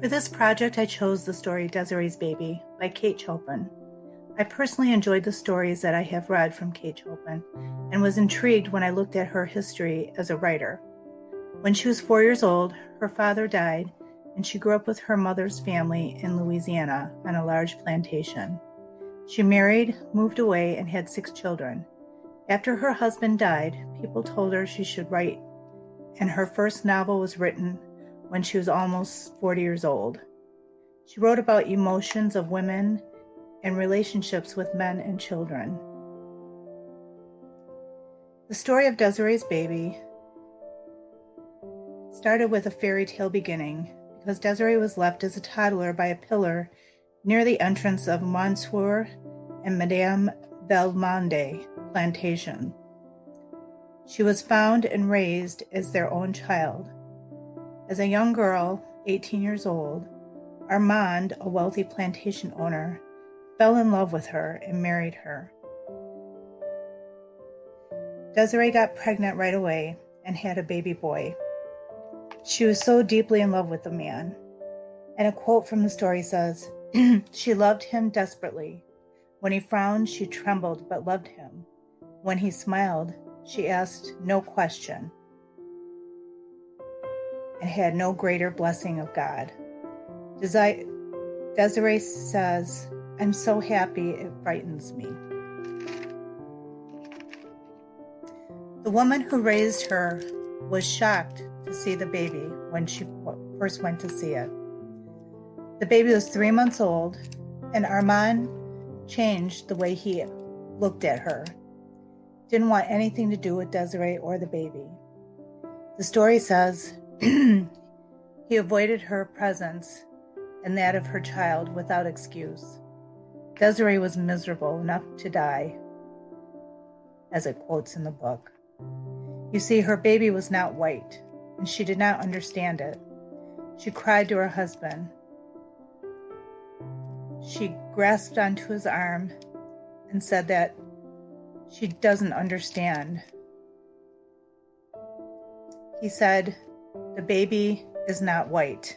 For this project, I chose the story Desiree's Baby by Kate Chopin. I personally enjoyed the stories that I have read from Kate Chopin and was intrigued when I looked at her history as a writer. When she was 4 years old, her father died, and she grew up with her mother's family in Louisiana on a large plantation. She married, moved away, and had 6 children. After her husband died, people told her she should write, and her first novel was written when she was almost 40 years old. She wrote about emotions of women and relationships with men and children. The story of Desiree's Baby started with a fairy tale beginning because Desiree was left as a toddler by a pillar near the entrance of Monsieur and Madame Valmondé plantation. She was found and raised as their own child. As a young girl, 18 years old, Armand, a wealthy plantation owner, fell in love with her and married her. Desiree got pregnant right away and had a baby boy. She was so deeply in love with the man. And a quote from the story says, "She loved him desperately. When he frowned, she trembled but loved him. When he smiled, she asked no question and had no greater blessing of God." Desiree says, "I'm so happy it frightens me." The woman who raised her was shocked to see the baby when she first went to see it. The baby was 3 months old, and Armand changed the way he looked at her. Didn't want anything to do with Desiree or the baby. The story says he avoided her presence and that of her child without excuse. Desiree was miserable enough to die, as it quotes in the book. You see, her baby was not white, and she did not understand it. She cried to her husband. She grasped onto his arm and said that she doesn't understand. He said, "The baby is not white,"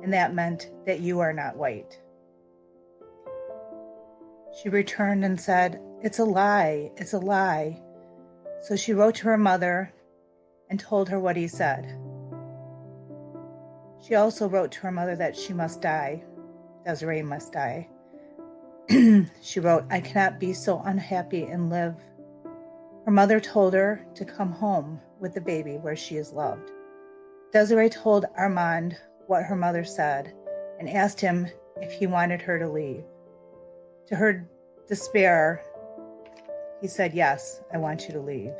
and that meant that you are not white. She returned and said, "It's a lie, it's a lie." So she wrote to her mother and told her what he said. She also wrote to her mother that she must die. Desiree must die. She wrote, "I cannot be so unhappy and live." Her mother told her to come home with the baby where she is loved. Desiree told Armand what her mother said and asked him if he wanted her to leave. To her despair, he said, "Yes, I want you to leave."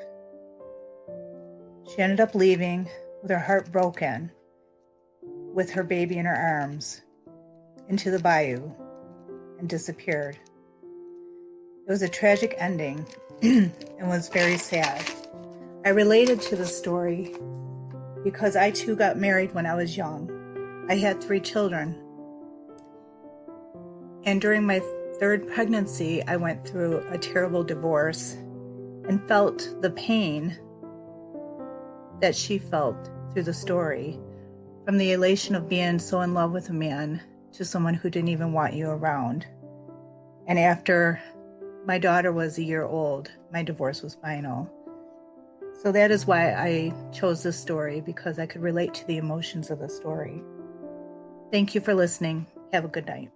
She ended up leaving with her heart broken, with her baby in her arms, into the bayou, and disappeared. It was a tragic ending and was very sad. I related to the story because I too got married when I was young. I had 3 children. And during my 3rd pregnancy, I went through a terrible divorce and felt the pain that she felt through the story, from the elation of being so in love with a man to someone who didn't even want you around. And after my daughter was a year old, my divorce was final. So that is why I chose this story, because I could relate to the emotions of the story. Thank you for listening. Have a good night.